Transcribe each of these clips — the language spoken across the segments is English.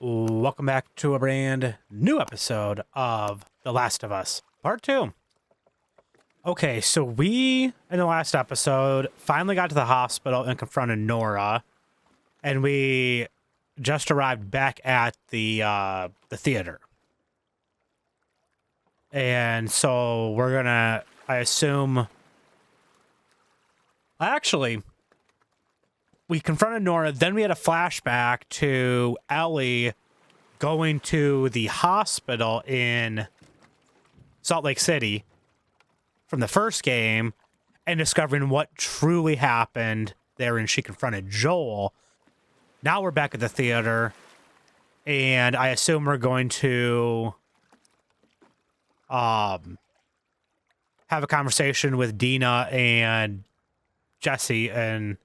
Welcome back to a brand new episode of The Last of Us, Part 2. Okay, so we, in the last episode, finally got to the hospital and confronted Nora, and we just arrived back at the theater. And so we're gonna, I assume... Actually... We confronted Nora, then we had a flashback to Ellie going to the hospital in Salt Lake City from the first game and discovering what truly happened there, and she confronted Joel. Now we're back at the theater, and I assume we're going to have a conversation with Dina and Jessie and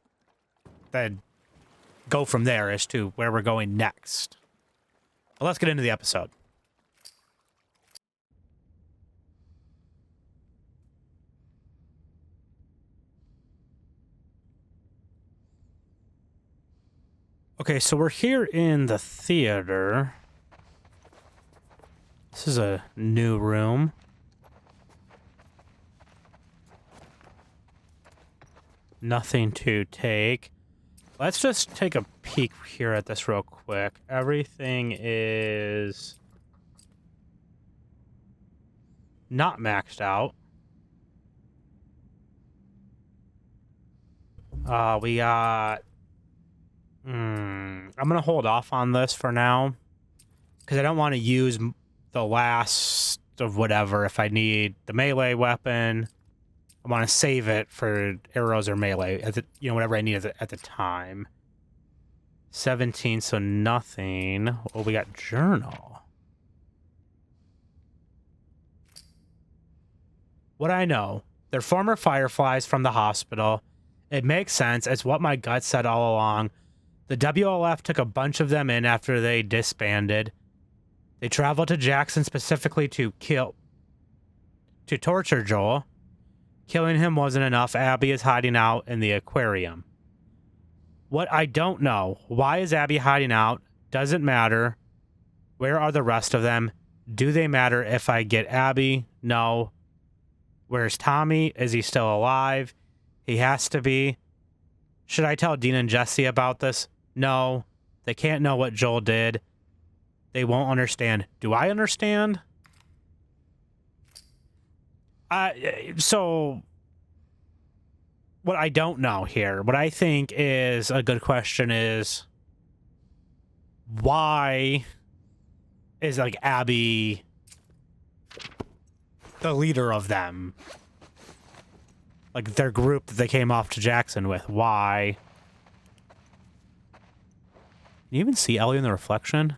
then go from there as to where we're going next. Well, let's get into the episode. Okay, so we're here in the theater. This is a new room. Nothing to take. Let's just take a peek here at this real quick. Everything is not maxed out. We got... I'm going to hold off on this for now, because I don't want to use the last of whatever. If I need the melee weapon, I want to save it for arrows or melee, at the, whatever I need at the time. 17, so nothing. Oh, we got journal. What I know, they're former Fireflies from the hospital. It makes sense. It's what my gut said all along. The WLF took a bunch of them in after they disbanded. They traveled to Jackson specifically to torture Joel. Killing him wasn't enough. Abby is hiding out in the aquarium. What I don't know, why is Abby hiding out? Doesn't matter. Where are the rest of them? Do they matter if I get Abby? No. Where's Tommy? Is he still alive? He has to be. Should I tell Dean and Jessie about this? No. They can't know what Joel did. They won't understand. Do I understand? So what I don't know here, what I think is a good question is, why is Abby the leader of them? Their group that they came off to Jackson with. Why? Can you even see Ellie in the reflection?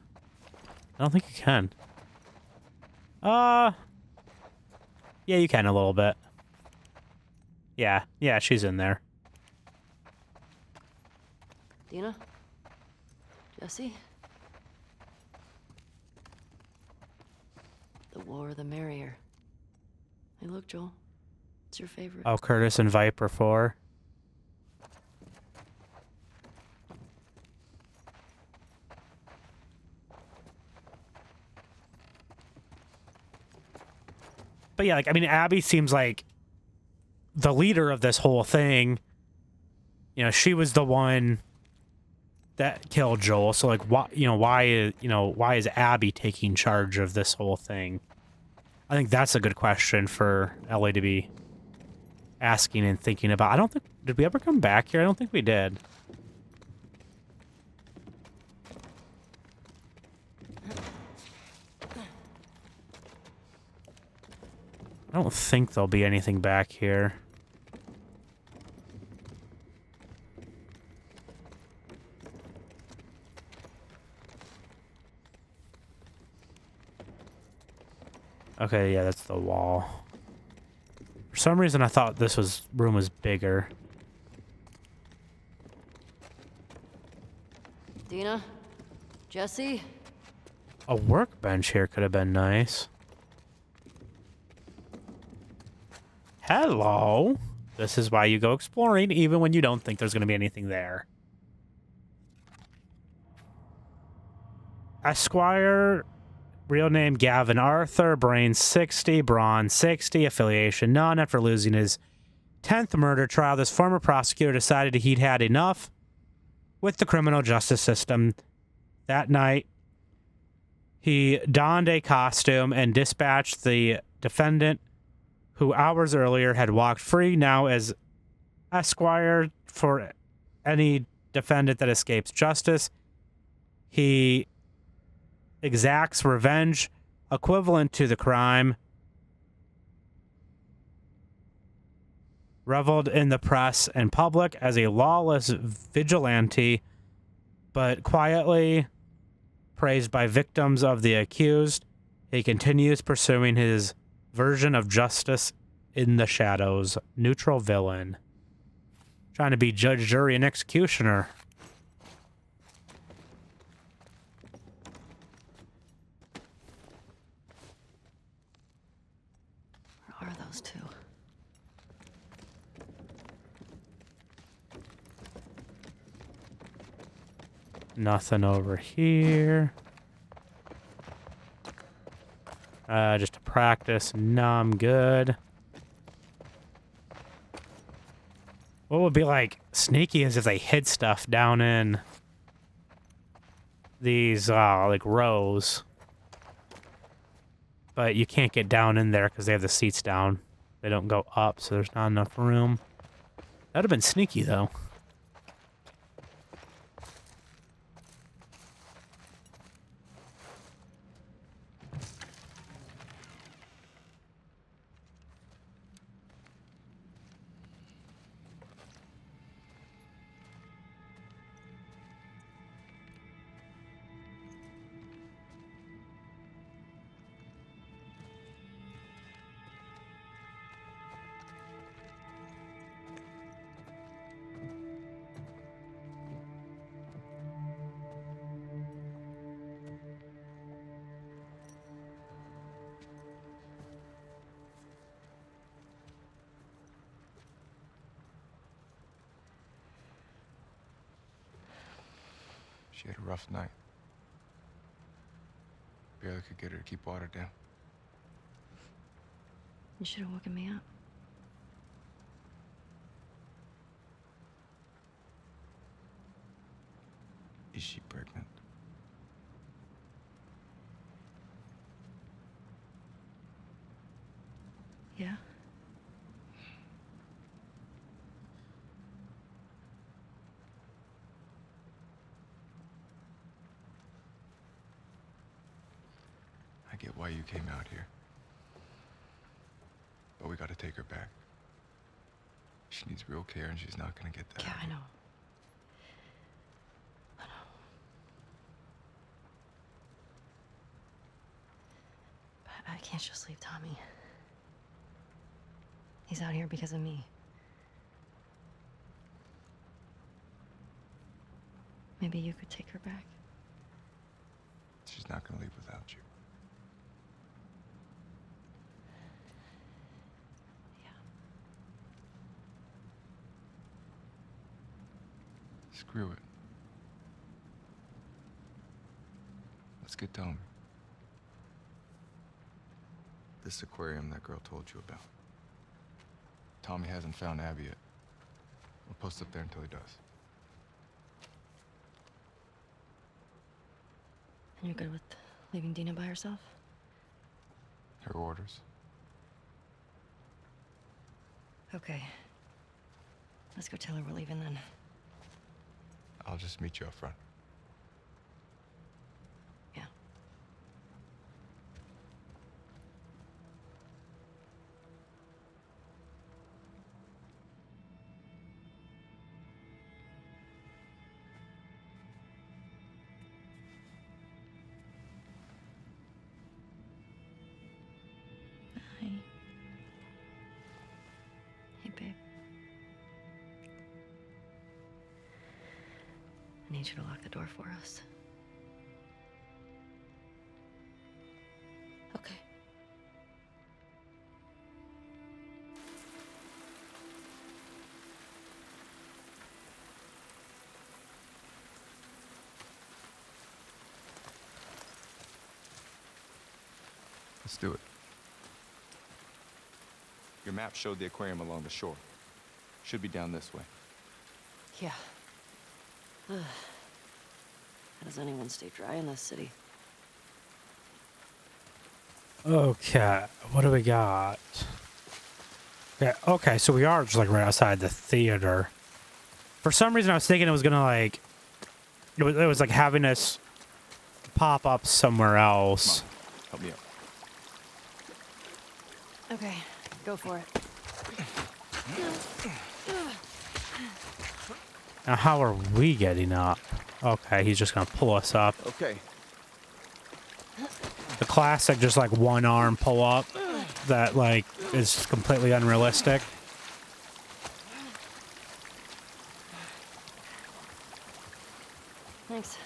I don't think you can. Yeah, you can a little bit. Yeah, she's in there. Dina? Jessie? The more the merrier. Hey, look, Joel. It's your favorite. Oh, Curtis and Viper 4. But yeah, Abby seems like the leader of this whole thing. She was the one that killed Joel. So why is Abby taking charge of this whole thing? I think that's a good question for Ellie to be asking and thinking about. I don't think, did we ever come back here? I don't think we did. I don't think there'll be anything back here. Okay, yeah, that's the wall. For some reason, I thought this room was bigger. Dina? Jessie? A workbench here could have been nice. Hello. This is why you go exploring, even when you don't think there's going to be anything there. Esquire, real name Gavin Arthur, brain 60, brawn 60, affiliation none. After losing his 10th murder trial, this former prosecutor decided he'd had enough with the criminal justice system. That night, he donned a costume and dispatched the defendant, who hours earlier had walked free, now as Esquire for any defendant that escapes justice. He exacts revenge equivalent to the crime. Reveled in the press and public as a lawless vigilante, but quietly praised by victims of the accused. He continues pursuing his version of justice in the shadows. Neutral villain. Trying to be judge, jury, and executioner. Where are those two? Nothing over here. Just to practice. No, I'm good. What would be like sneaky is if they hid stuff down in these like rows. But you can't get down in there because they have the seats down. They don't go up, so there's not enough room. That'd have been sneaky though. She had a rough night. Barely could get her to keep water down. You should have woken me up. Is she pregnant? Yeah? I get why you came out here. But we gotta take her back. She needs real care and she's not gonna get that. Yeah, I know. But I can't just leave Tommy. He's out here because of me. Maybe you could take her back. She's not gonna leave without you. Yeah. Screw it. Let's get Tommy. This aquarium that girl told you about. Tommy hasn't found Abby yet. We'll post up there until he does. And you're good with leaving Dina by herself? Her orders. Okay. Let's go tell her we're leaving then. I'll just meet you up front. Yeah. Hi. Hey, babe. I need you to lock the door for us. Okay. Let's do it. Your map showed the aquarium along the shore. Should be down this way. Yeah. How does anyone stay dry in this city? Okay, what do we got? Yeah, okay, so we are just like right outside the theater. For some reason, I was thinking it was gonna like, it was like having us pop up somewhere else. Come on, help me out. Okay, go for it. Now, how are we getting up? Okay, he's just gonna pull us up. Okay. The classic, just like one arm pull up that like is completely unrealistic. Thanks.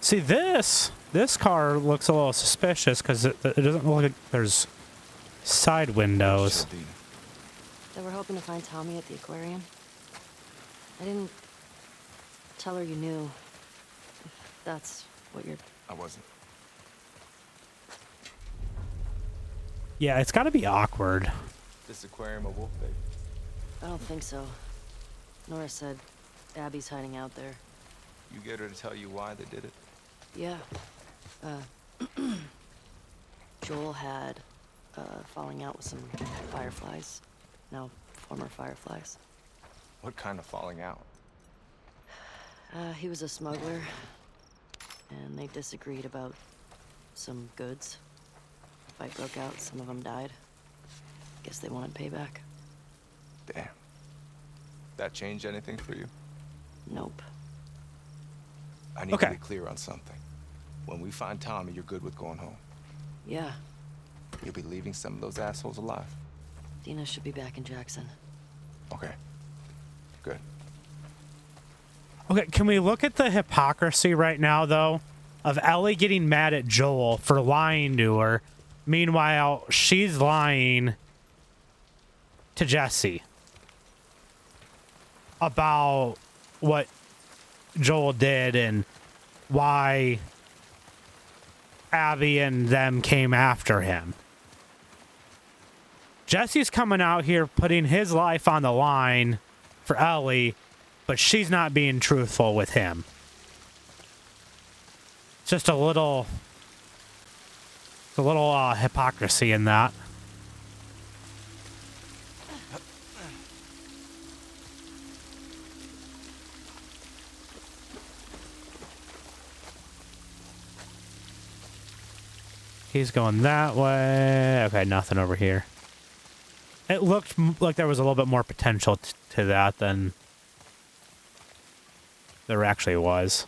See, this car looks a little suspicious because it doesn't look like there's side windows. So we're hoping to find Tommy at the aquarium. I didn't tell her you knew. If that's what you're... I wasn't. Yeah, it's got to be awkward. This aquarium a wolf bait? I don't think so. Nora said Abby's hiding out there. You get her to tell you why they did it? Yeah. Joel had falling out with some fireflies. No, former fireflies. What kind of falling out? He was a smuggler, and they disagreed about some goods. Fight broke out, some of them died. Guess they wanted payback. Damn. That change anything for you? Nope. I need Okay. to be clear on something. When we find Tommy, you're good with going home. Yeah, You'll be leaving some of those assholes alive. Dina should be back in Jackson. Okay. Good. Okay, can we look at the hypocrisy right now, though, of Ellie getting mad at Joel for lying to her. Meanwhile, she's lying to Jessie about what Joel did and why Abby and them came after him. Jesse's coming out here putting his life on the line for Ellie, but she's not being truthful with him. Just a little hypocrisy in that. He's going that way. Okay, nothing over here. It looked like there was a little bit more potential to that than there actually was.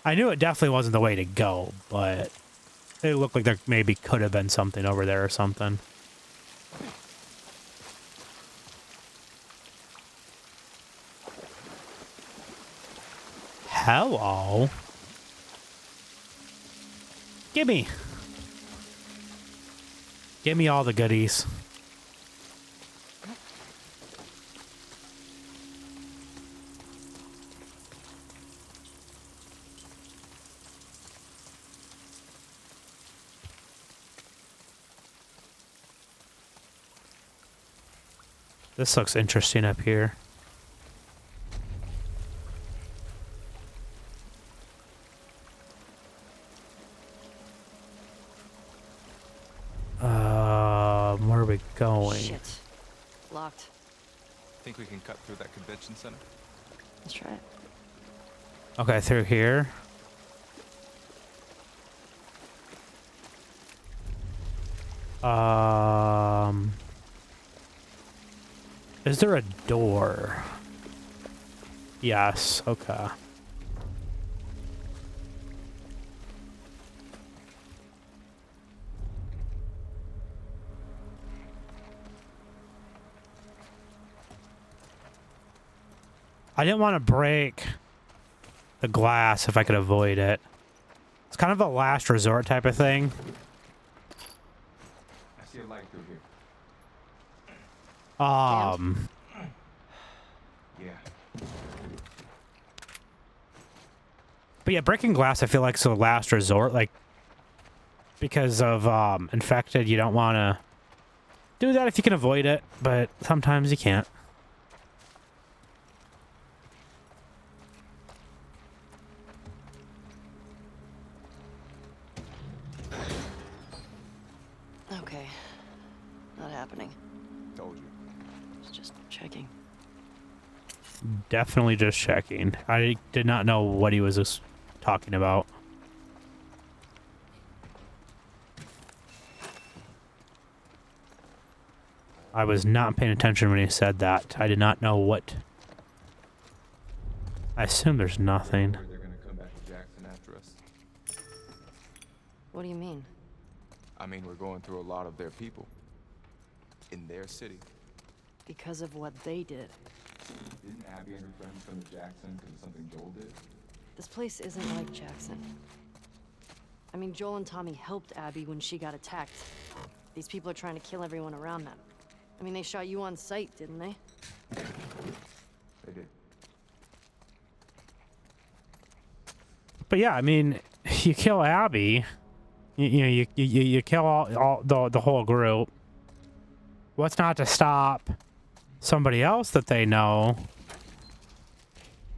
I knew it definitely wasn't the way to go, but it looked like there maybe could have been something over there or something. Hello. Gimme all the goodies. This looks interesting up here. Where are we going? Shit. Locked. Think we can cut through that convention center? Let's try it. Okay, through here. Is there a door? Yes, okay. I didn't want to break the glass if I could avoid it. It's kind of a last resort type of thing. I see a light through here. Yeah. But yeah, breaking glass, I feel like, is a last resort. Like, because of infected, you don't want to do that if you can avoid it. But sometimes you can't. Okay. Not happening. Told you. It's just checking. Definitely just checking. I did not know what he was just talking about. I was not paying attention when he said that. I did not know what. I assume there's nothing. They're gonna come back to Jackson after us. What do you mean? I mean, we're going through a lot of their people. In their city. Because of what they did. Didn't Abby and her friends come to Jackson because of something Joel did? This place isn't like Jackson. I mean, Joel and Tommy helped Abby when she got attacked. These people are trying to kill everyone around them. I mean, they shot you on sight, didn't they? They did. But yeah, I mean, you kill Abby, you kill all the whole group. What's not to stop somebody else that they know?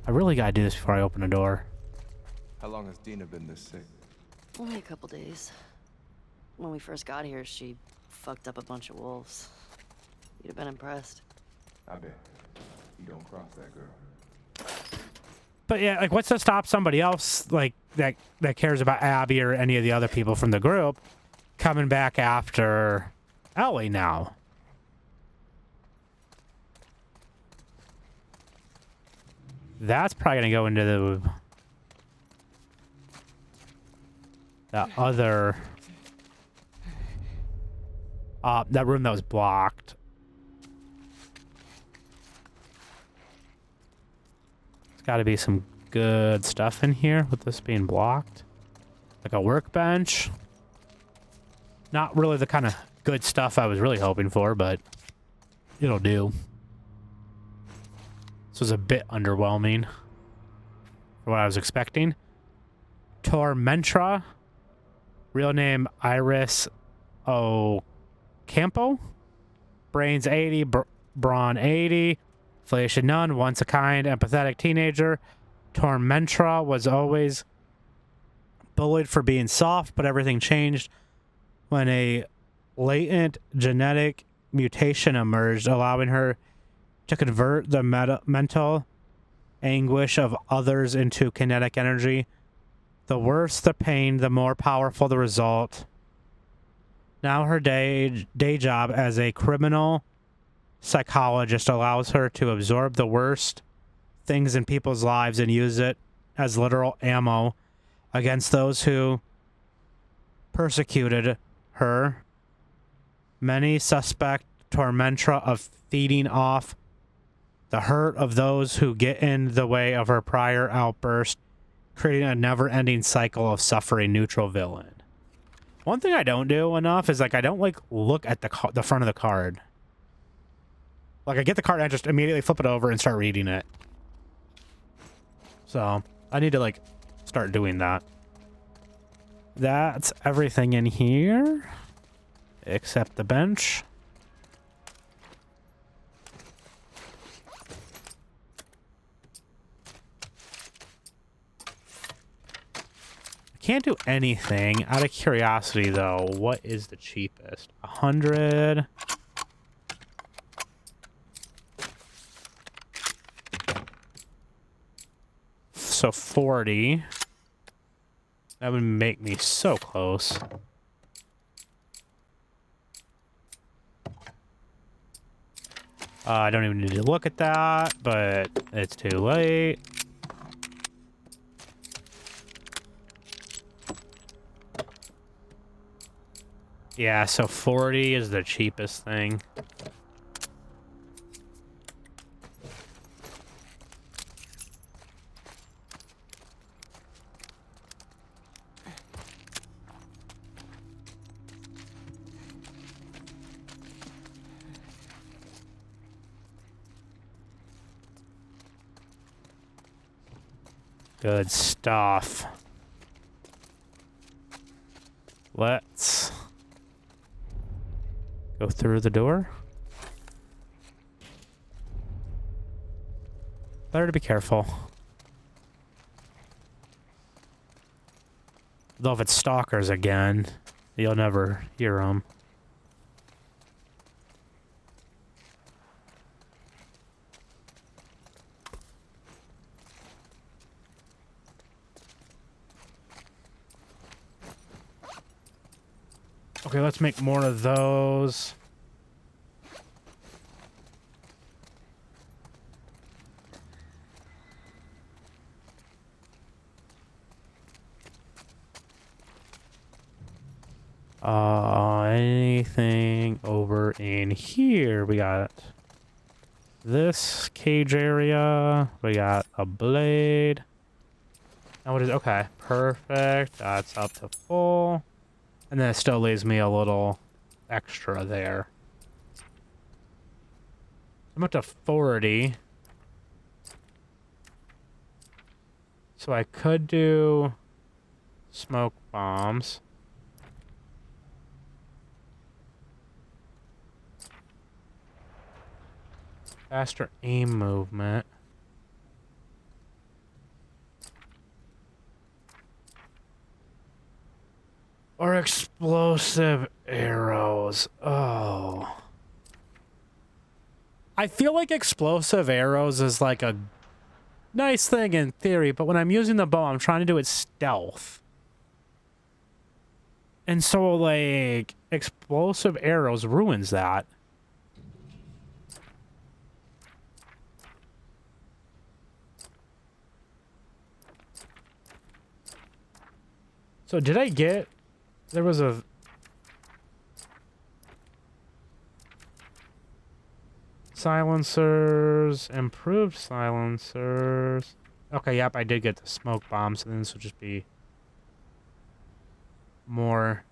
I really gotta do this before I open the door. How long has Dina been this sick? Only a couple days. When we first got here, she fucked up a bunch of wolves. You'd have been impressed. I bet. You don't cross that girl. But yeah, like, what's to stop somebody else, like, that cares about Abby or any of the other people from the group coming back after Ellie now? That's probably gonna go into the other that room that was blocked. There's got to be some good stuff in here with this being blocked, like a workbench. Not really the kind of good stuff I was really hoping for, but it'll do. This was a bit underwhelming for what I was expecting. Tormentra, real name Iris Ocampo, brains 80, brawn 80, affiliation none, once a kind, empathetic teenager. Tormentra was always bullied for being soft, but everything changed when a latent genetic mutation emerged, allowing her to convert the mental anguish of others into kinetic energy. The worse the pain, the more powerful the result. Now her day job as a criminal psychologist allows her to absorb the worst things in people's lives and use it as literal ammo against those who persecuted her. Many suspect Tormentra of feeding off the hurt of those who get in the way of her prior outburst, creating a never-ending cycle of suffering. Neutral villain. One thing I don't do enough is, like, I don't, like, look at the front of the card. Like, I get the card and I just immediately flip it over and start reading it. So, I need to, like, start doing that. That's everything in here, except the bench. Can't do anything. Out of curiosity, though, what is the cheapest? 100. So 40. That would make me so close. I don't even need to look at that, but it's too late. Yeah, so 40 is the cheapest thing. Good stuff. Let's go through the door. Better to be careful. Though if it's stalkers again, you'll never hear them. Okay, let's make more of those. Anything over in here? We got this cage area. We got a blade. And what is, okay, perfect. That's up to full. And then it still leaves me a little extra there. I'm up to 40. So I could do smoke bombs. Faster aim movement. Or explosive arrows. Oh. I feel like explosive arrows is like a nice thing in theory, but when I'm using the bow, I'm trying to do it stealth. And so, like, explosive arrows ruins that. So did I get... There was a... Silencers, improved silencers. Okay, yep, I did get the smoke bombs, and then this will just be more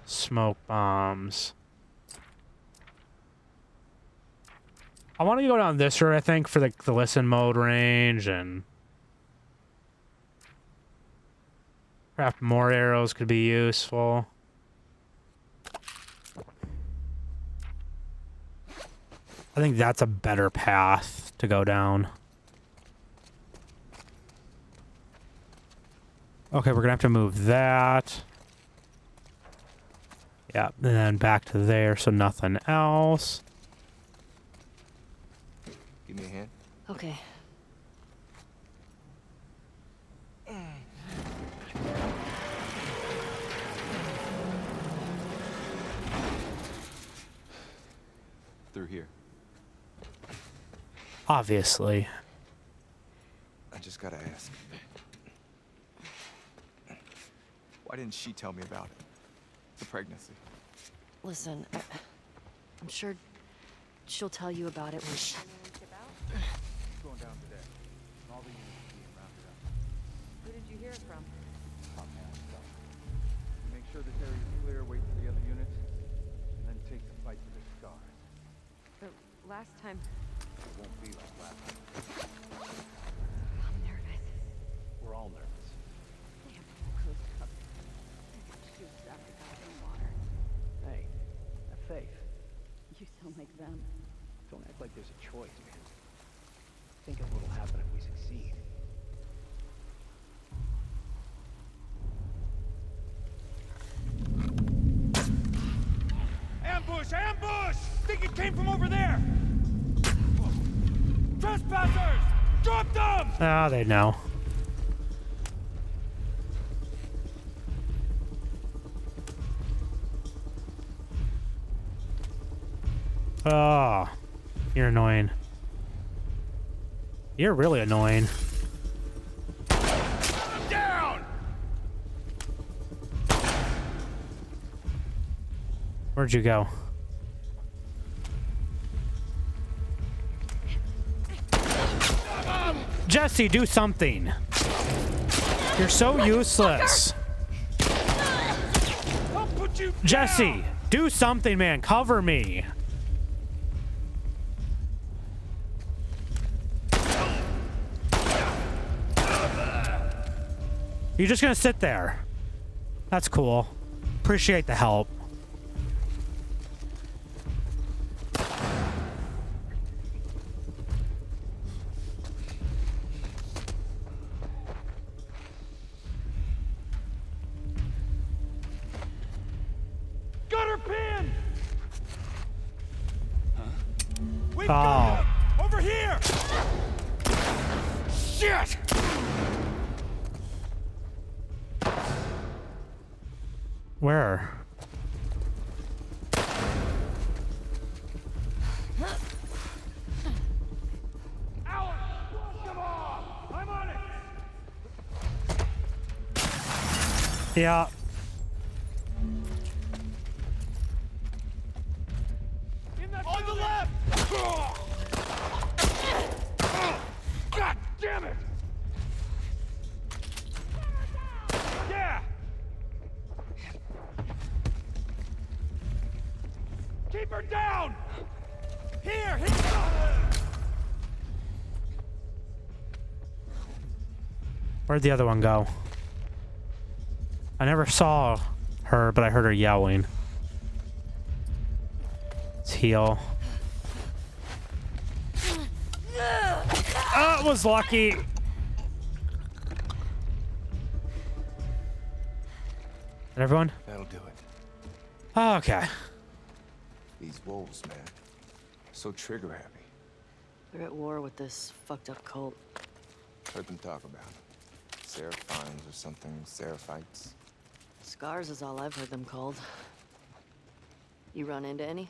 smoke bombs. I want to go down this road, I think, for the listen mode range, and craft more arrows could be useful. I think that's a better path to go down. Okay, we're gonna have to move that. Yeah, and then back to there, so nothing else. Give me a hand. Okay. Through here. Obviously. I just gotta ask. Why didn't she tell me about it? The pregnancy. Listen, I'm sure she'll tell you about it when she... Going down today. All the units being rounded up. Who did you hear it from? Top man stuff. Make sure this area is clear, wait for the other units, and then take the fight to the scars. The last time... It won't be like last time. I'm nervous. We're all nervous. Damn close up. Shoots after goddamn water. Hey, have faith. You sound like them. Don't act like there's a choice, man. Think of what'll happen if we succeed. Ambush! Ambush! Think it came from over there! Trespassers! Drop them! Ah, they know. Oh, you're annoying. You're really annoying. Down! Where'd you go? Jessie, do something. You're so useless. I'll put you down! Jessie, do something, man. Cover me. You're just gonna sit there. That's cool. Appreciate the help. Got her pinned! We've Oh. got her! Over here! Shit! Where? Alan, flush them off! I'm on it! Yeah. In that on the left! God damn it! Yeah! Keep her down! Here, hit Where'd the other one go? I never saw her, but I heard her yelling. Let's heal. Oh, it was lucky. Everyone? That'll do it. Okay. These wolves, man. So trigger happy. They're at war with this fucked up cult. Heard them talk about it. Seraphines or something. Seraphites. Scars is all I've heard them called. You run into any?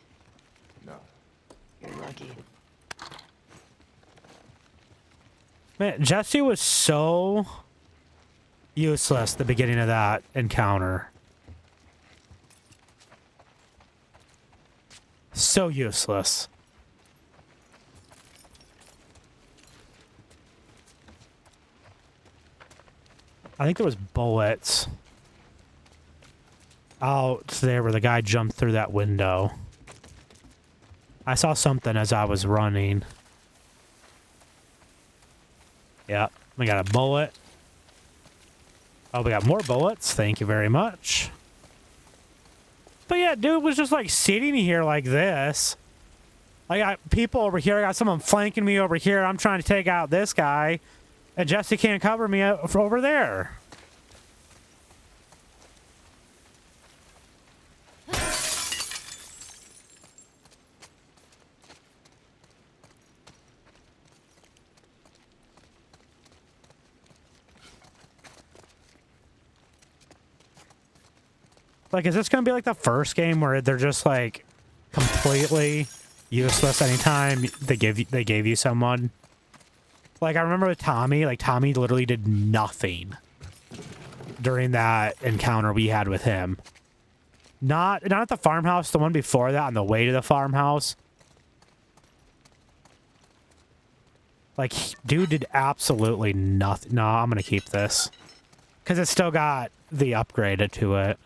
No. You're lucky. Man, Jessie was so useless at the beginning of that encounter. So useless. I think there was bullets out there where the guy jumped through that window. I saw something as I was running. Yep, we got a bullet. Oh, we got more bullets. Thank you very much. But yeah, dude was just like sitting here like this. I got people over here. I got someone flanking me over here. I'm trying to take out this guy. And Jessie can't cover me over there. Like, is this gonna be like the first game where they're just like completely useless anytime they gave you someone? Like, I remember with Tommy, like Tommy literally did nothing during that encounter we had with him. Not at the farmhouse, the one before that, on the way to the farmhouse. Like, dude did absolutely nothing. No, I'm gonna keep this. Because it's still got the upgrade to it.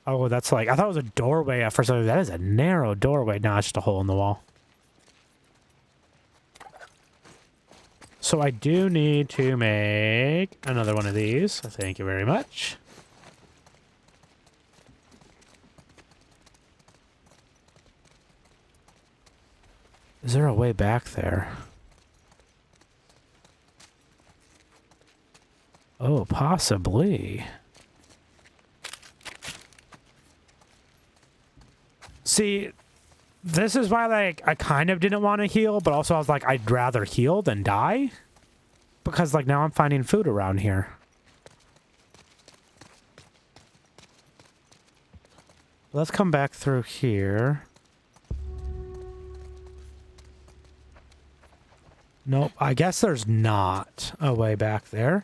Oh, that's like, I thought it was a doorway at first. I was like, that is a narrow doorway. No, it's just a hole in the wall. So I do need to make another one of these. So thank you very much. Is there a way back there? Oh, possibly. See, this is why, like, I kind of didn't want to heal, but also I was like, I'd rather heal than die. Because, like, now I'm finding food around here. Let's come back through here. Nope, I guess there's not a way back there.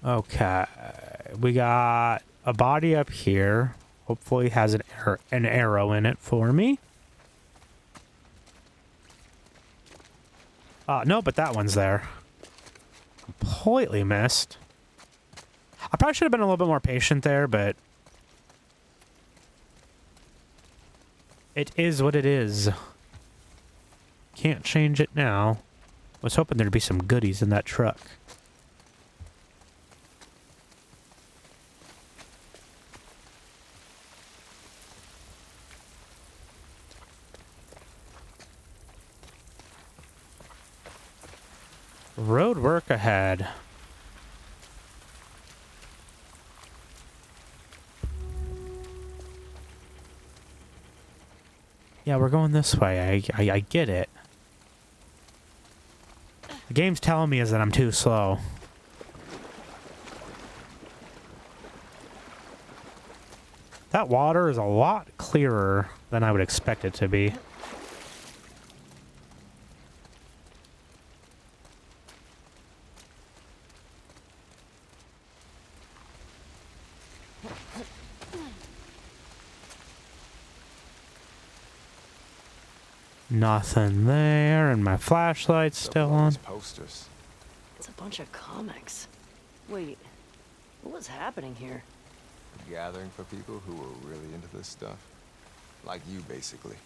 Okay. we got a body up here. Hopefully it has an arrow in it for me. No, but that one's there. Completely missed. I probably should have been a little bit more patient there, but it is what it is. Can't change it now. Was hoping there'd be some goodies in that truck. Road work ahead. Yeah, we're going this way. I get it. The game's telling me is that I'm too slow. That water is a lot clearer than I would expect it to be. Nothing there, and my flashlight's still on. Posters. It's a bunch of comics. Wait, what was happening here? A gathering for people who were really into this stuff. Like you, basically.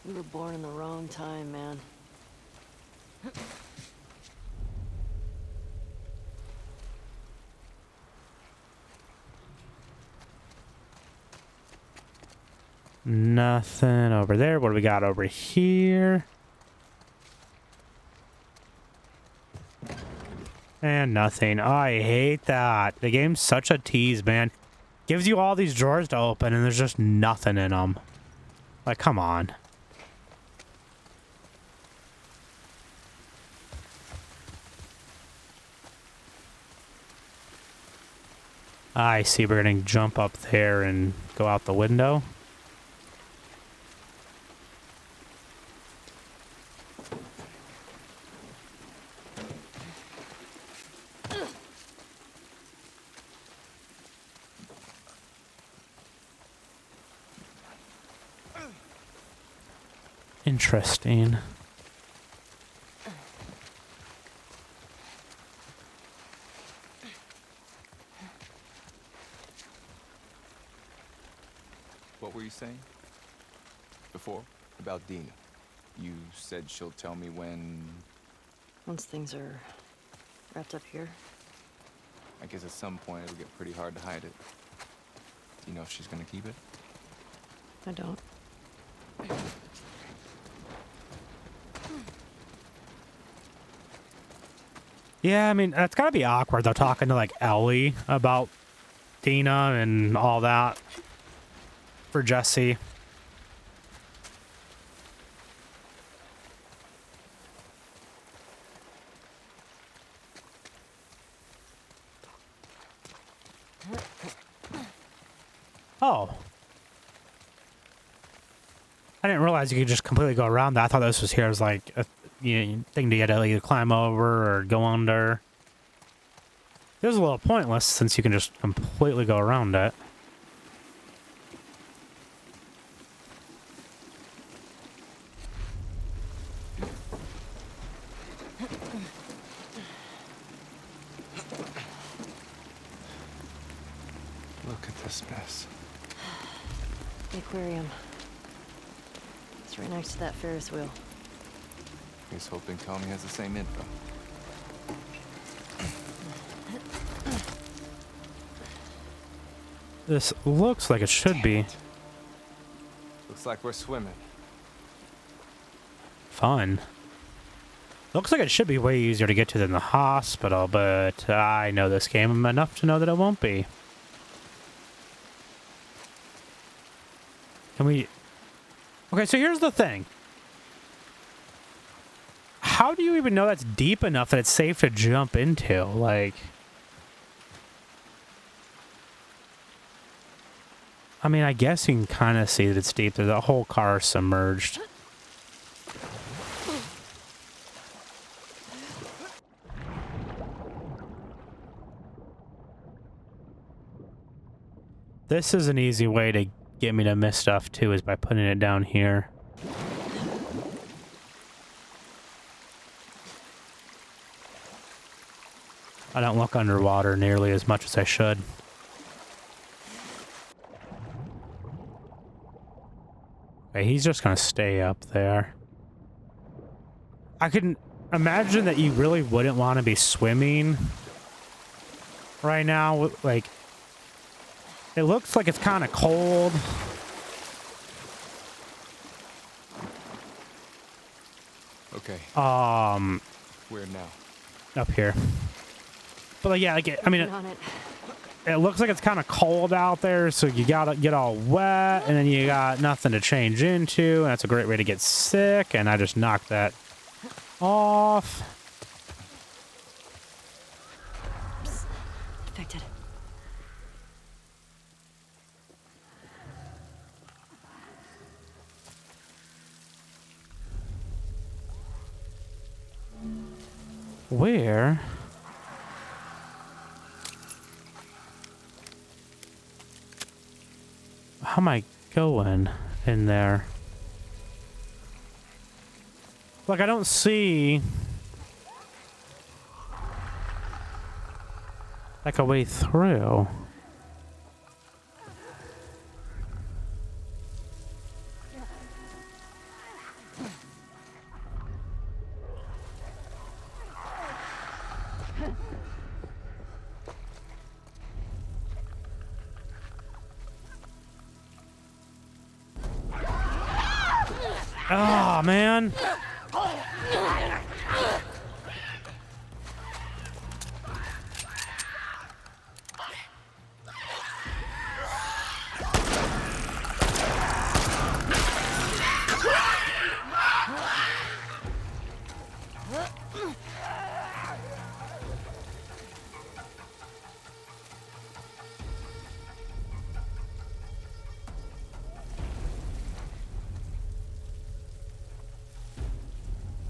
We were born in the wrong time, man. Nothing over there. What do we got over here? And nothing. I hate that. The game's such a tease, man. Gives you all these drawers to open and there's just nothing in them. Like, come on. I see. We're gonna jump up there and go out the window. Interesting. What were you saying? Before? About Dina. You said she'll tell me when... Once things are wrapped up here. I guess at some point it'll get pretty hard to hide it. Do you know if she's gonna keep it? I don't. Yeah, I mean, it's gotta be awkward though, talking to like Ellie about Dina and all that for Jessie. Oh. I didn't realize you could just completely go around that. I thought this was here as like a thing to get Ellie to climb over or go under. It was a little pointless since you can just completely go around it. Look at this mess. The aquarium. It's right next to that Ferris wheel. He's hoping Tommy has the same info. This looks like it should be Looks like we're swimming. fun. Looks like it should be way easier to get to than the hospital, but I know this game enough to know that it won't be. Can we... Okay, so here's the thing. How do you even know that's deep enough that it's safe to jump into? Like... I mean, I guess you can kind of see that it's deep. The whole car is submerged. This is an easy way to get me to miss stuff too, is by putting it down here. I don't look underwater nearly as much as I should. Okay, he's just gonna stay up there. I can imagine that you really wouldn't want to be swimming right now. Like, it looks like it's kind of cold. Okay. Where now? Up here. But like, yeah, like I mean, it looks like it's kind of cold out there, so you gotta get all wet, and then you got nothing to change into, and that's a great way to get sick. And I just knocked that off. Psst. Infected. Where? How am I going in there? Like, I don't see like a way through. Oh, man.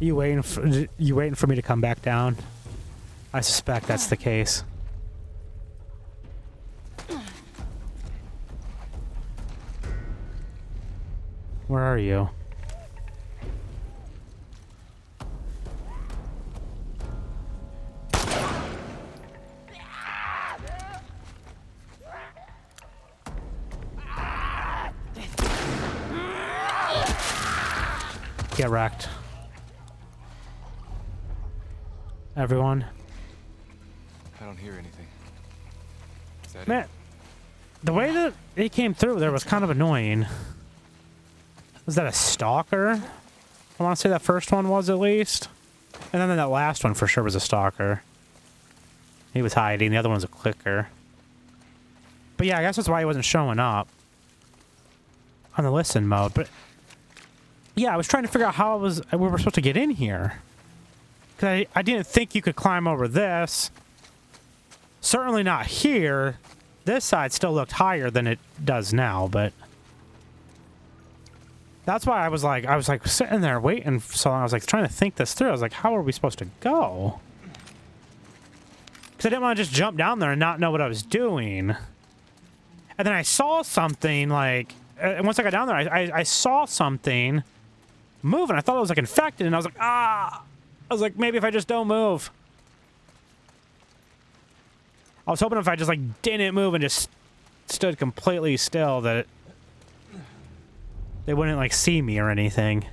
You waiting for me to come back down? I suspect that's the case. Where are you? Get wrecked. Everyone. I don't hear anything. Is that Man, it? the way that it came through there was kind of annoying. Was that a stalker? I want to say that first one was, at least. And then that last one for sure was a stalker. He was hiding. The other one's a clicker. But yeah, I guess that's why he wasn't showing up on the listen mode. But yeah, I was trying to figure out how we were supposed to get in here. Because I didn't think you could climb over this. Certainly not here. This side still looked higher than it does now, but that's why I was like sitting there waiting so long. I was like trying to think this through. I was like, how are we supposed to go? Because I didn't want to just jump down there and not know what I was doing. And then I saw something like, and once I got down there, I saw something move, and I thought it was like infected, and I was like, ah! I was like, maybe if I just don't move. I was hoping if I just like didn't move and just stood completely still that they wouldn't like see me or anything.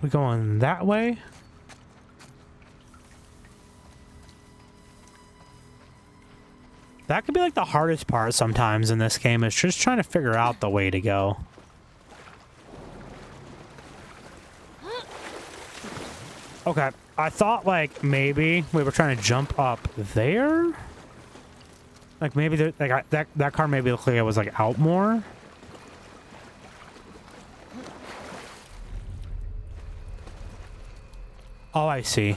We going that way? That could be like the hardest part sometimes in this game, is just trying to figure out the way to go. Okay, I thought like maybe we were trying to jump up there. Like maybe there, like that car maybe looked like it was like out more. Oh, I see.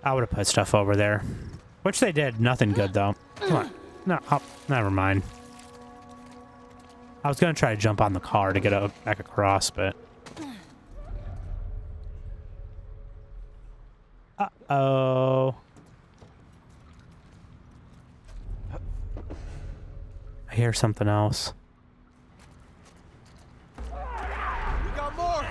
I would have put stuff over there. Which they did. Nothing good, though. Come on. No, oh, never mind. I was going to try to jump on the car to get back across, but... Uh-oh. I hear something else. We got more!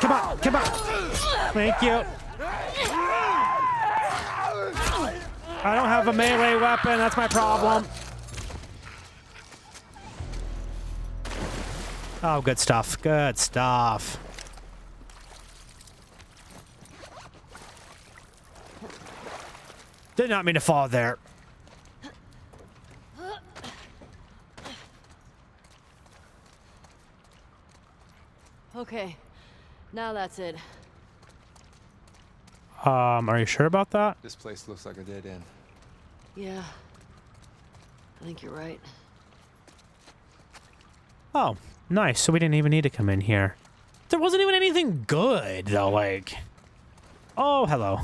Come on, come on. Thank you. I don't have a melee weapon. That's my problem. Oh, good stuff. Good stuff. Did not mean to fall there. Okay, now that's it. Are you sure about that? This place looks like a dead end. Yeah, I think you're right. Oh, nice. So we didn't even need to come in here. There wasn't even anything good, though, like... Oh, hello.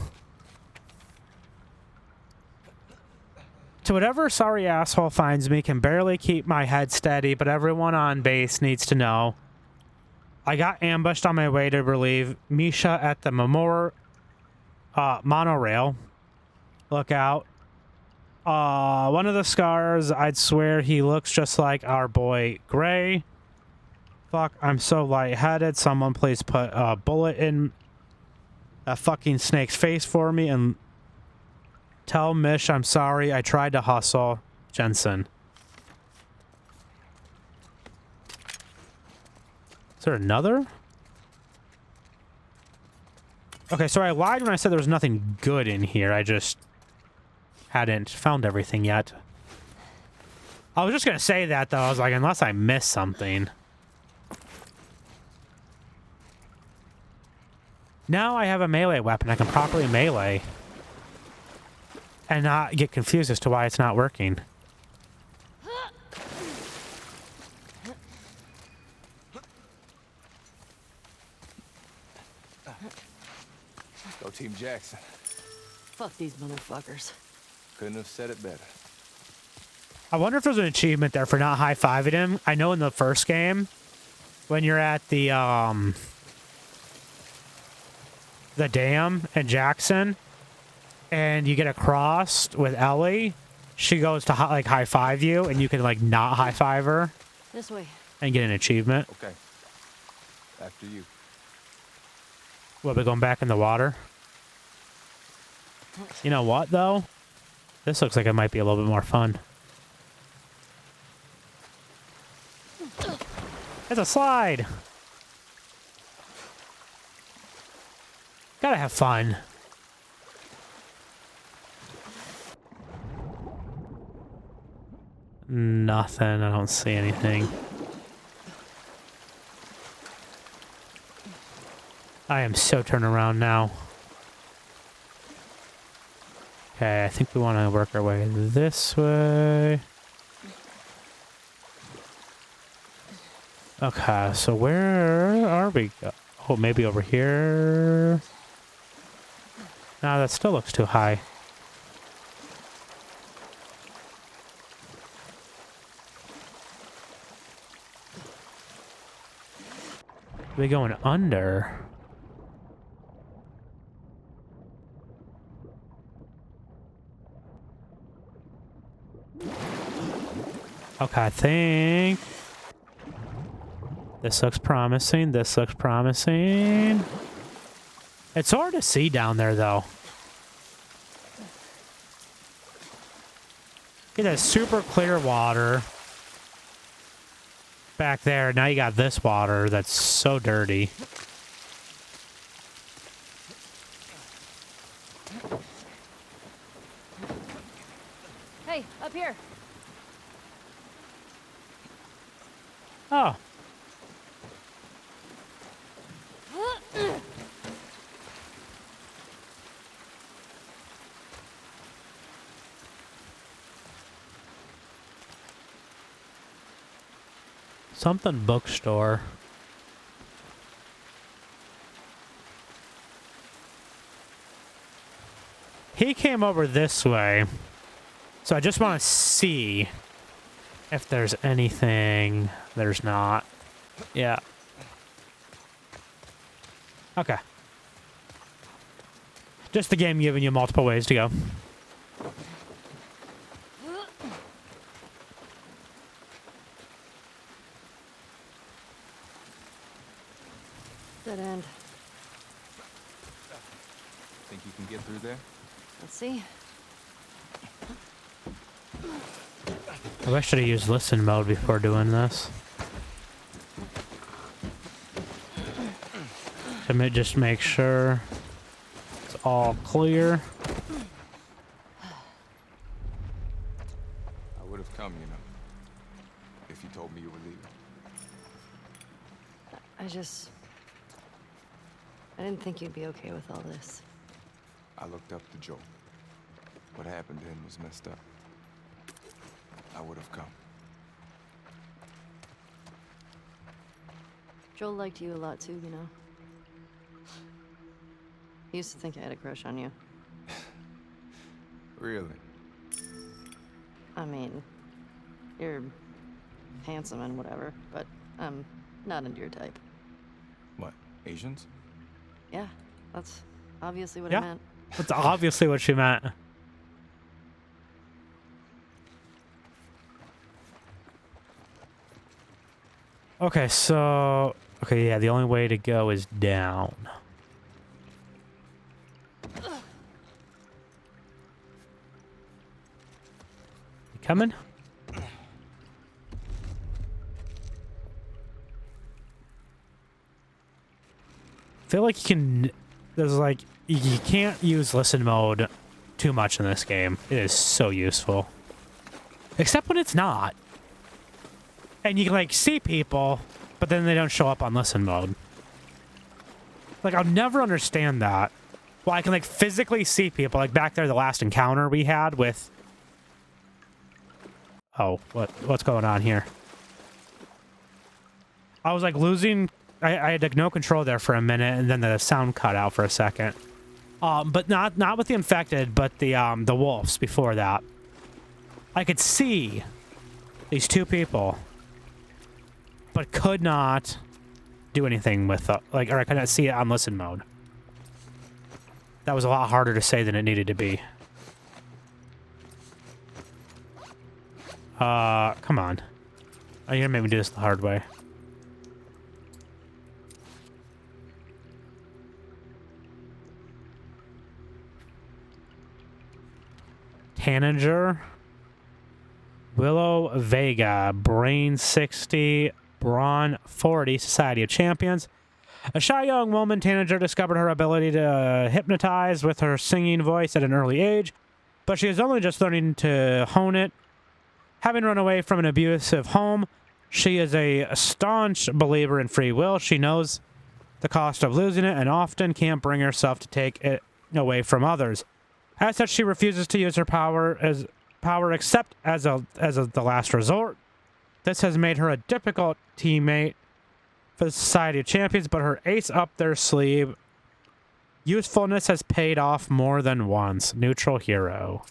To whatever sorry asshole finds me, can barely keep my head steady, but everyone on base needs to know. I got ambushed on my way to relieve Misha at the monorail. Look out. One of the scars, I'd swear he looks just like our boy Gray. Fuck, I'm so lightheaded. Someone please put a bullet in a fucking snake's face for me and tell Mish I'm sorry. I tried to hustle. Jensen. Is there another? Okay, so I lied when I said there was nothing good in here. I just hadn't found everything yet. I was just gonna say that, though. I was like, unless I missed something. Now I have a melee weapon. I can properly melee. And not get confused as to why it's not working. Go Team Jackson. Fuck these motherfuckers. Couldn't have said it better. I wonder if there's an achievement there for not high-fiving him. I know in the first game, when you're at the dam in Jackson, and you get across with Ellie, she goes to like high-five you, and you can like not high-five her. This way. And get an achievement. Okay. After you. We'll be going back in the water. You know what, though? This looks like it might be a little bit more fun. It's a slide! Gotta have fun. Nothing. I don't see anything. I am so turned around now. Okay, I think we want to work our way this way. Okay, so where are we? Oh, maybe over here? No, that still looks too high. Are we going under? Okay, I think this looks promising. This looks promising. It's hard to see down there, though. Get that super clear water back there. Now you got this water that's so dirty. Hey, up here. Oh, Something bookstore. He came over this way. So I just want to see if there's anything. There's not. Yeah. Okay. Just the game giving you multiple ways to go. Dead end. Think you can get through there? Let's see. I should have used listen mode before doing this. To just make sure it's all clear. I would have come, you know, if you told me you were leaving. I didn't think you'd be okay with all this. I looked up to Joel. What happened to him was messed up. I would have come. Joel liked you a lot too, you know. He used to think I had a crush on you. Really? I mean, you're handsome and whatever, but I'm not into your type. What, Asians? Yeah, that's obviously what I meant. That's obviously what she meant. Okay, so... Okay, yeah, the only way to go is down. You coming? I feel like you can... There's like... You can't use listen mode too much in this game. It is so useful. Except when it's not. And you can like see people, but then they don't show up on listen mode. Like, I'll never understand that. Well, I can like physically see people, like back there, the last encounter we had with... Oh, what's going on here? I was like losing... I had like no control there for a minute, and then the sound cut out for a second. But not with the infected, but the wolves before that. I could see these two people, but could not do anything with or I could not see it on listen mode. That was a lot harder to say than it needed to be. Come on. Oh, you're gonna make me do this the hard way. Tanager, Willow Vega, Brain 60, Brawn 40, Society of Champions. A shy young woman, Tanager discovered her ability to hypnotize with her singing voice at an early age, but she is only just learning to hone it. Having run away from an abusive home, she is a staunch believer in free will. She knows the cost of losing it and often can't bring herself to take it away from others. As such, she refuses to use her power except as the last resort. This has made her a difficult teammate for the Society of Champions, but her ace up their sleeve usefulness has paid off more than once. Neutral hero.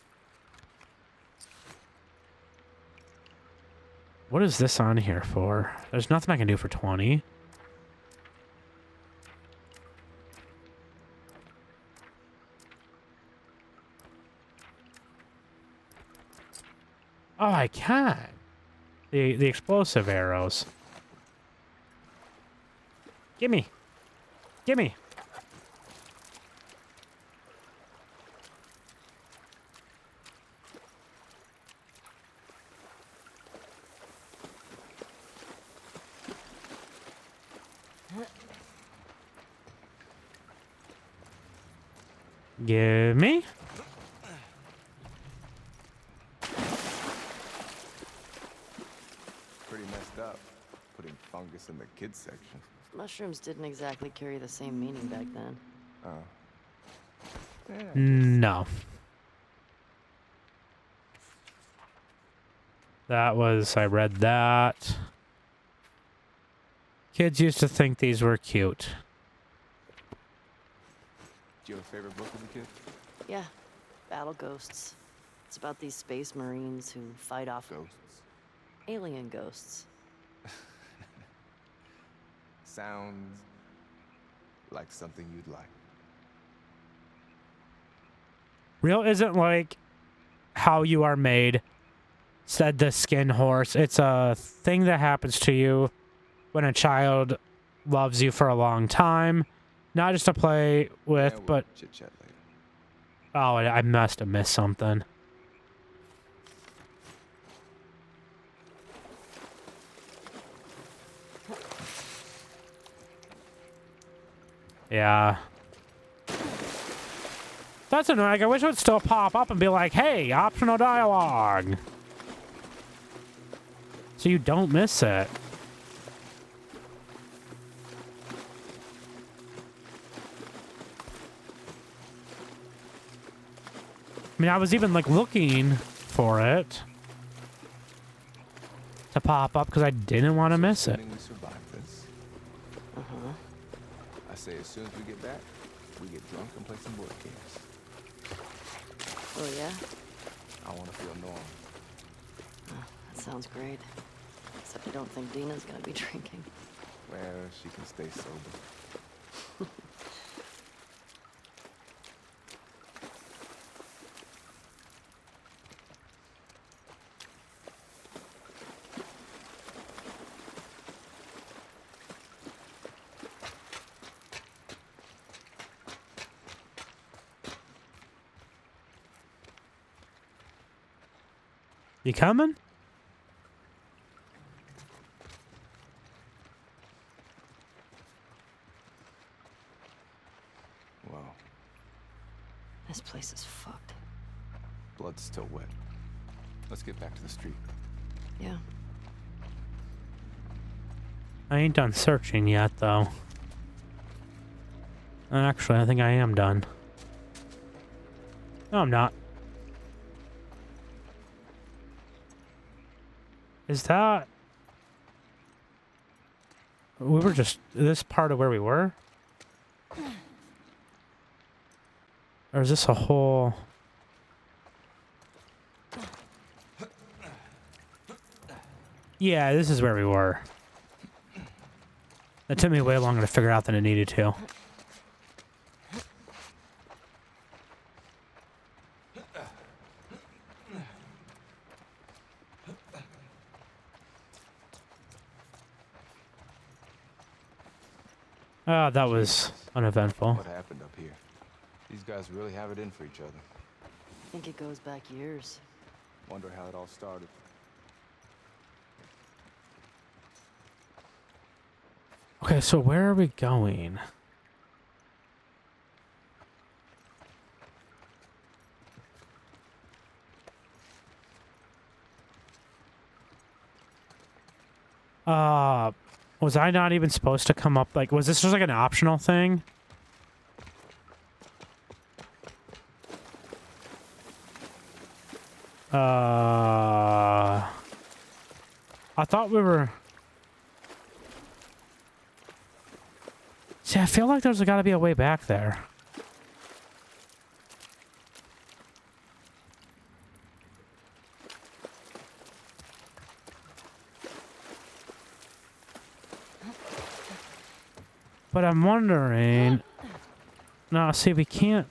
What is this on here for? There's nothing I can do for 20. Oh, I can. The explosive arrows. Gimme. Gimme. Gimme. Pretty messed up, putting fungus in the kids section. Mushrooms didn't exactly carry the same meaning back then. Oh. Yeah, No. That was, I read that. Kids used to think these were cute. Do you have a favorite book as a kid? Yeah, Battle Ghosts. It's about these space marines who fight off Ghosts. alien ghosts. Sounds like something you'd like. Real isn't like how you are made, said the skin horse. It's a thing that happens to you when a child loves you for a long time. Not just to play with, Yeah, we'll but... chit-chat later. Oh, I must have missed something. Yeah. That's annoying. I wish it would still pop up and be like, hey, optional dialogue. So you don't miss it. I mean, I was even like looking for it to pop up because I didn't want to miss it. Assuming we survive this. Uh-huh. I say as soon as we get back, we get drunk and play some board games. Oh, yeah? I want to feel normal. Oh, that sounds great. Except I don't think Dina's gonna be drinking. Well, she can stay sober. You coming? Wow, This place is fucked. blood's still wet. Let's get back to the street. Yeah. I ain't done searching yet, though. Actually, I think I am done. No, I'm not. Is that... We were just... This part of where we were? Or is this a whole... Yeah, this is where we were. That took me way longer to figure out than it needed to. Ah, that was uneventful. What happened up here? These guys really have it in for each other. I think it goes back years. Wonder how it all started. Okay, so where are we going? Was I not even supposed to come up? Like, was this just like an optional thing? I thought we were... See, I feel like there's got to be a way back there. But I'm wondering... No, see, we can't...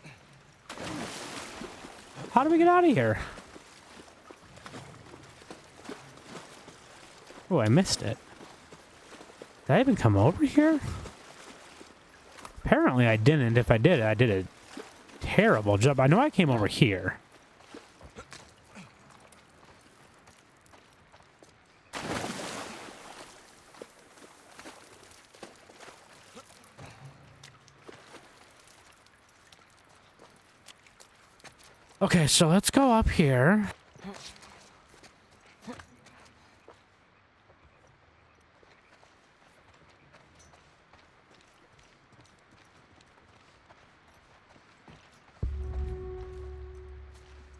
How do we get out of here? Oh, I missed it. Did I even come over here? Apparently I didn't. If I did, I did a terrible job. I know I came over here. Okay, so let's go up here.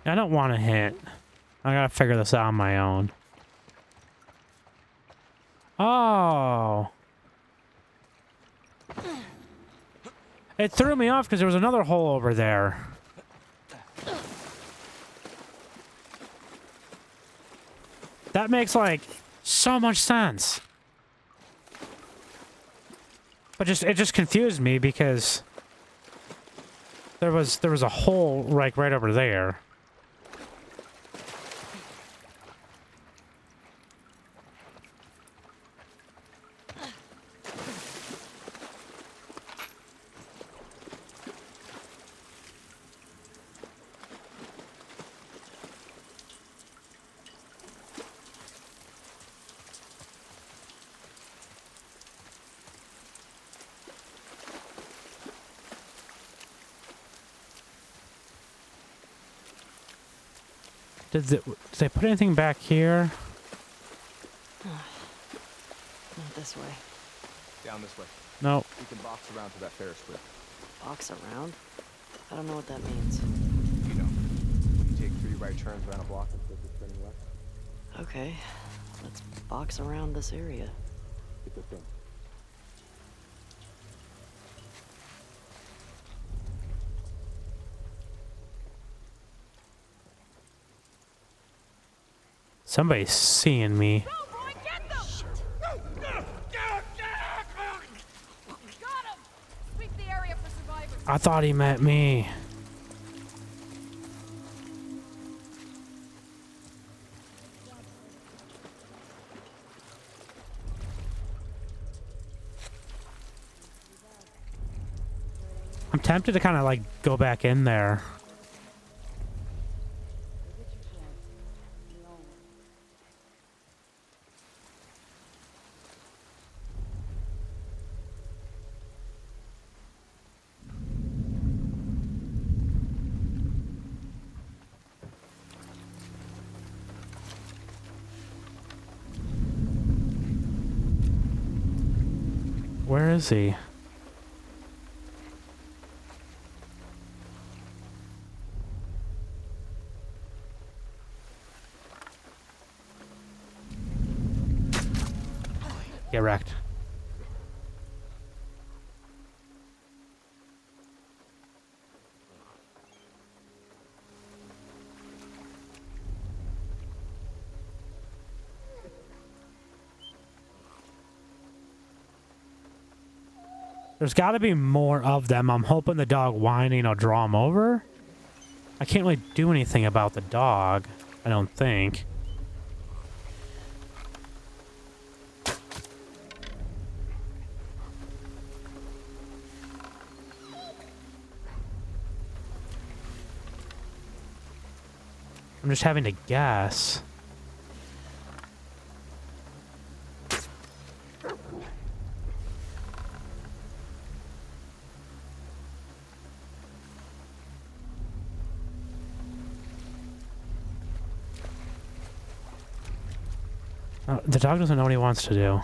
I don't want to hit. I gotta figure this out on my own. Oh. It threw me off because there was another hole over there. That makes, like, so much sense. But it just confused me because there was a hole, like, right over there. Did they put anything back here? Not this way. Down this way. No. We can box around to that Ferris wheel. Box around? I don't know what that means. You know, when you take 3 right turns around a block instead of turning left. Okay, let's box around this area. Get this thing. Somebody's seeing me. I thought he meant me. I'm tempted to kind of like go back in there. Where is he? Get wrecked. There's got to be more of them. I'm hoping the dog whining will draw them over. I can't really do anything about the dog, I don't think. I'm just having to guess. The dog doesn't know what he wants to do.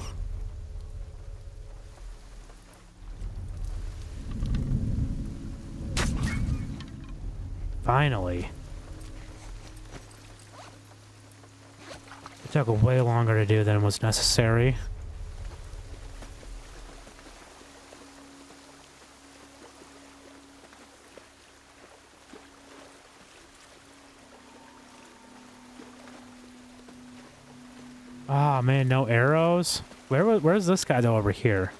Finally. It took way longer to do than was necessary. Ah, man, no arrows. Where's this guy though over here?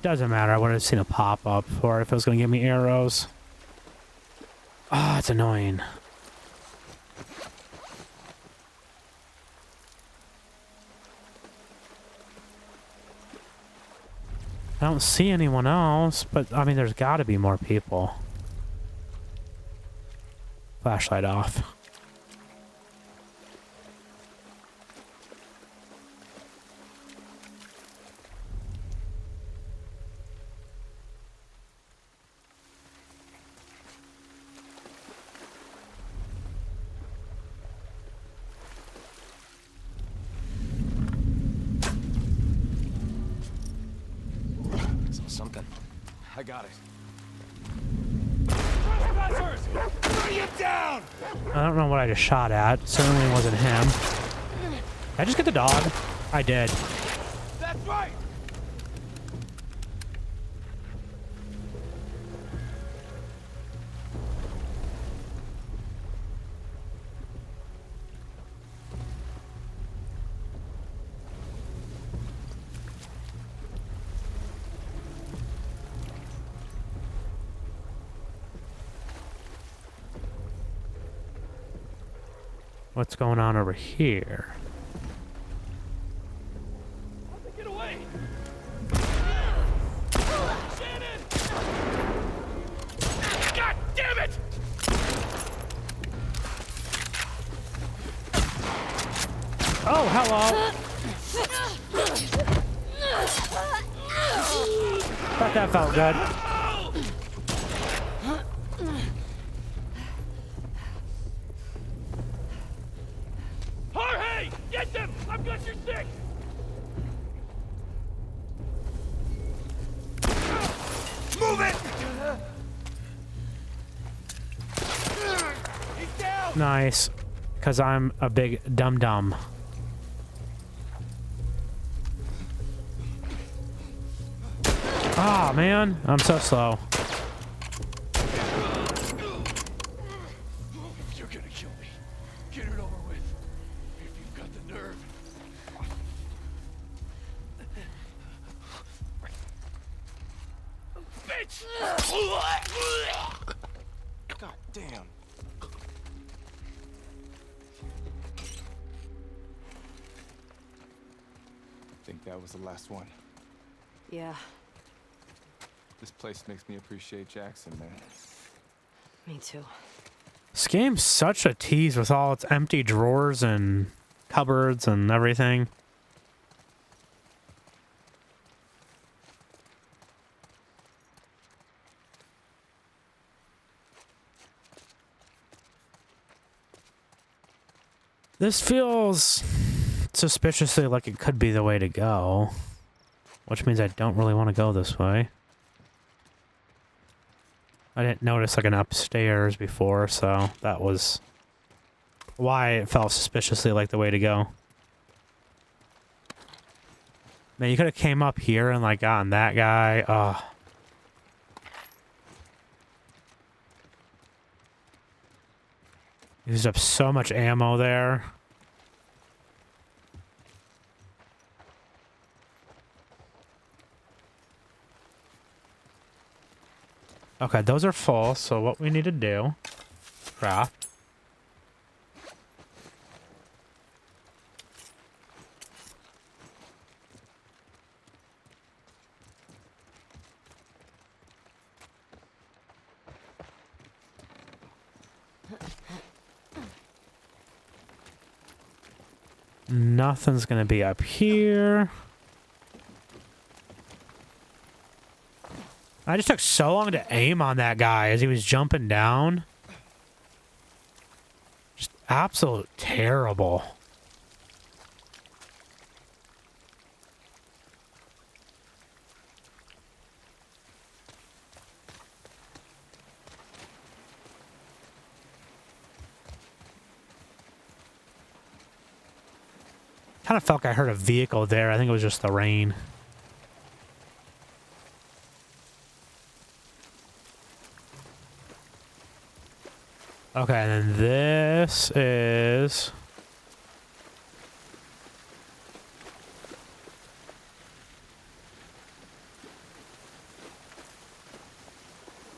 Doesn't matter. I would have seen a pop up for if it was gonna give me arrows. Ah, it's annoying. I don't see anyone else, but I mean, there's got to be more people. Flashlight off. Saw something. I got it. I don't know what I just shot at. Certainly wasn't him. I just get the dog? I did. That's right! What's going on over here? Get away! Shannon! God damn it! Oh, hello! Thought that felt good. Jorge! Get them! I've got your six! Move it! He's down! Nice. Because I'm a big dum-dum. Ah, man. I'm so slow. You're gonna kill me. Get it over with. If you've got the nerve. Bitch! God damn. Think that was the last one. Yeah, This place makes me appreciate Jackson, man. me too. This game's such a tease with all its empty drawers and cupboards and everything. This feels suspiciously like it could be the way to go, which means I don't really want to go this way. I didn't notice like an upstairs before, so that was why it felt suspiciously like the way to go. Man, you could have came up here and like gotten that guy. Used up so much ammo there. Okay, those are full, so what we need to do... Craft. Nothing's gonna be up here. I just took so long to aim on that guy as he was jumping down. Just absolute terrible. Kind of felt like I heard a vehicle there. I think it was just the rain. Okay, and then this is...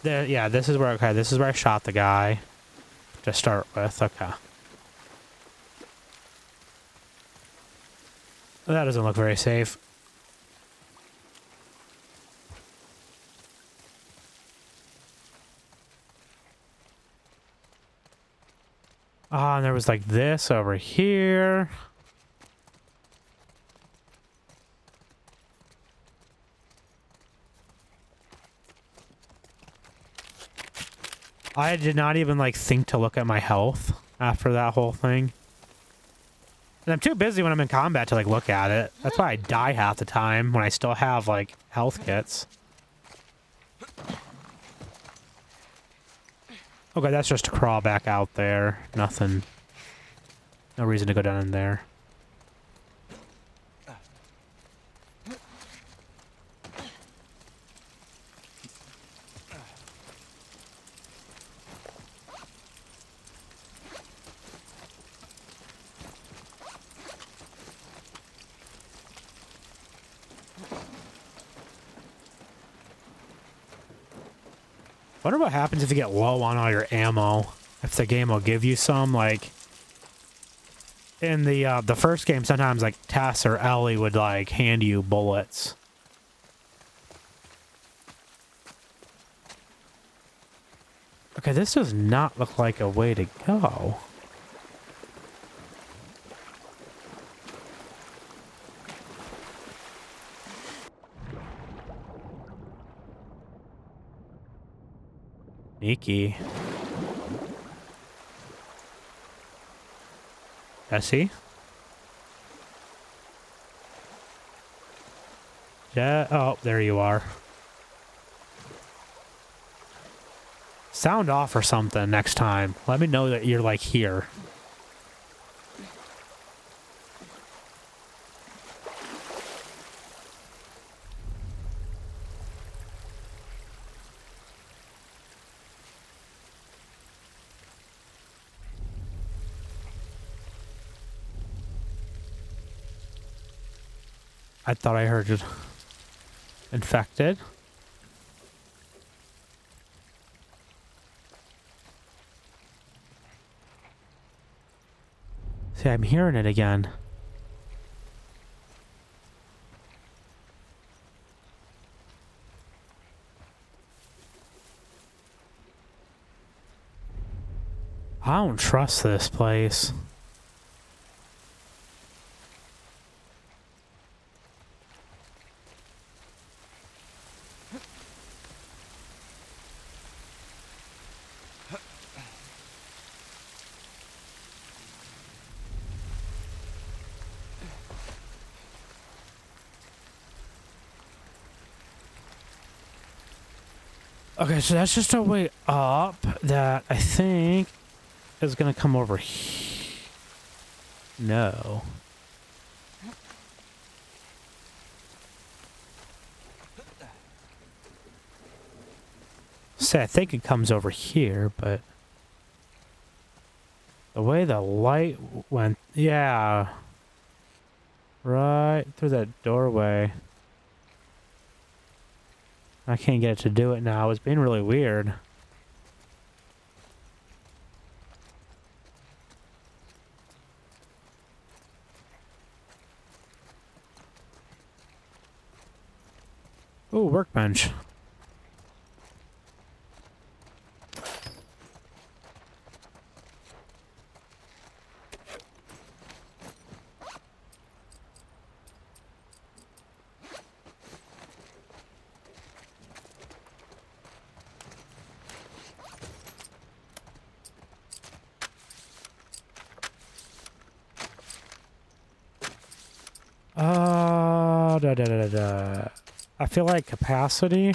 yeah, this is where, okay, this is where I shot the guy to start with. Okay. That doesn't look very safe. Ah, and there was like this over here. I did not even like think to look at my health after that whole thing. And I'm too busy when I'm in combat to like look at it. That's why I die half the time when I still have like health kits. Okay, that's just to crawl back out there. Nothing. No reason to go down in there. Wonder what happens if you get low on all your ammo. If the game will give you some, like in the first game, sometimes like Tess or Ellie would like hand you bullets. Okay, this does not look like a way to go. Sneaky. Jessie? Yeah. Oh, there you are. Sound off or something next time. Let me know that you're like here. I thought I heard it. Infected. See, I'm hearing it again. I don't trust this place. Okay, so that's just a way up that I think is gonna come over here. No. Say, I think it comes over here, but the way the light went, yeah, right through that doorway. I can't get it to do it now. It's being really weird. Ooh, workbench. I feel like capacity.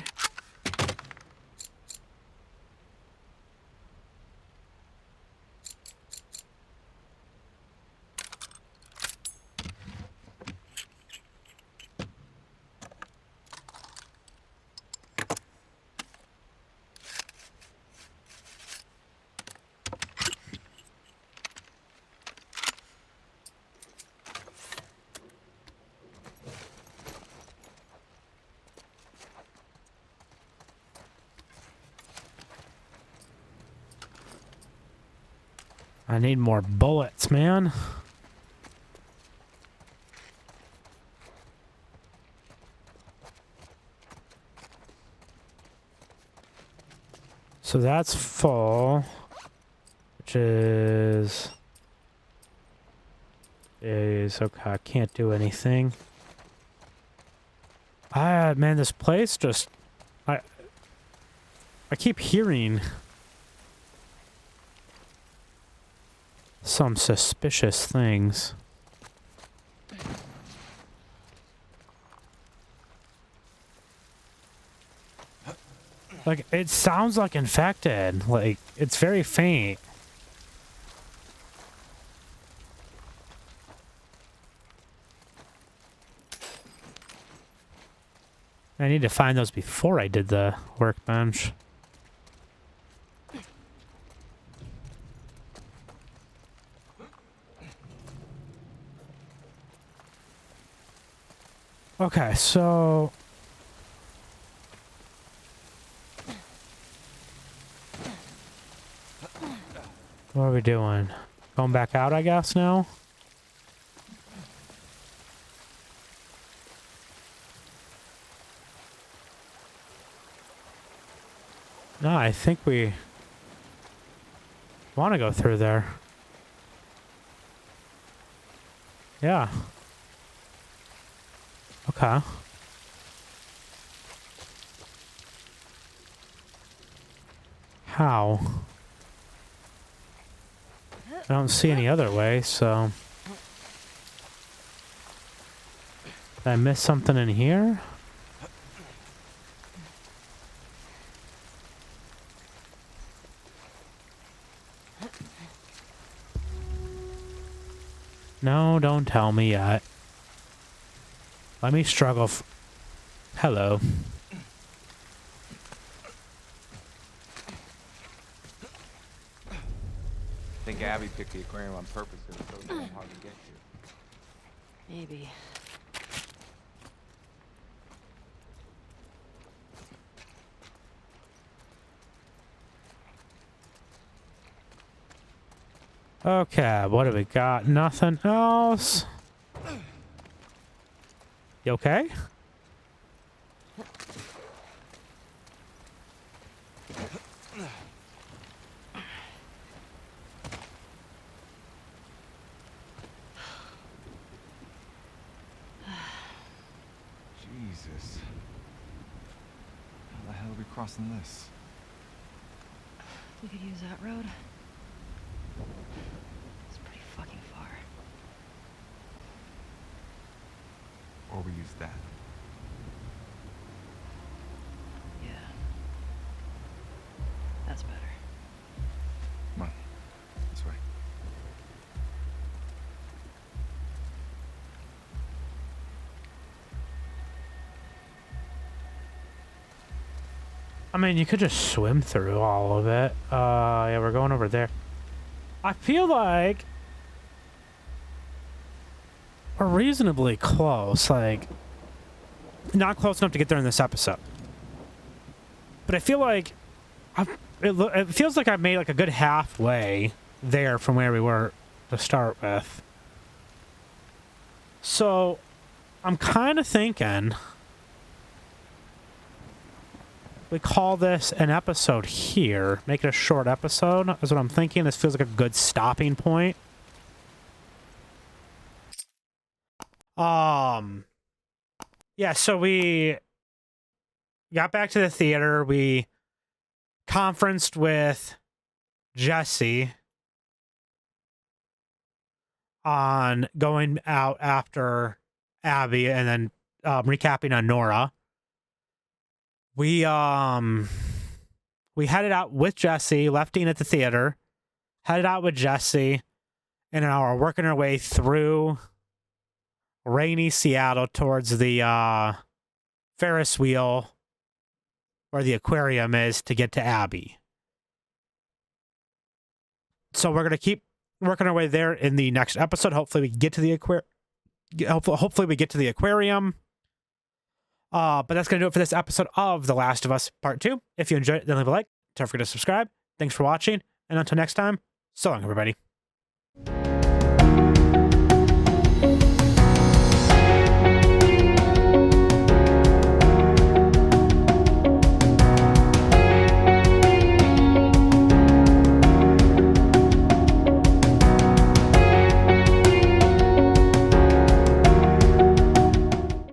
I need more bullets, man. So that's full, which is okay. I can't do anything. Man, this place just I keep hearing some suspicious things. Like, it sounds like infected. Like, it's very faint. I need to find those before I did the workbench. Okay, so What are we doing? Going back out, I guess, now? No, I think we want to go through there. Yeah. Okay. How? I don't see any other way, so... Did I miss something in here? No, don't tell me yet. Let me struggle. Hello. I think Abby picked the aquarium on purpose because it's so damn hard to get to. Maybe. Okay, what do we got? Nothing else? You okay? Jesus. How the hell are we crossing this? We could use that road. It's pretty fucking far. Or we use that. Yeah. That's better. Come on. This way. I mean, you could just swim through all of it. Yeah, we're going over there. I feel like we're reasonably close. Like, not close enough to get there in this episode. But I feel like it feels like I made like a good halfway there from where we were to start with. So I'm kind of thinking we call this an episode here. Make it a short episode is what I'm thinking. This feels like a good stopping point. Yeah, so we got back to the theater. We conferenced with Jessie on going out after Abby and then recapping on Nora. We headed out with Jessie, left Dean at the theater, headed out with Jessie, and now we're working our way through rainy Seattle towards the Ferris wheel where the aquarium is to get to Abby. So we're going to keep working our way there in the next episode. Hopefully we get to the hopefully we get to the aquarium. But that's going to do it for this episode of The Last of Us Part 2. If you enjoyed it, then leave a like. Don't forget to subscribe. Thanks for watching. And until next time, so long, everybody.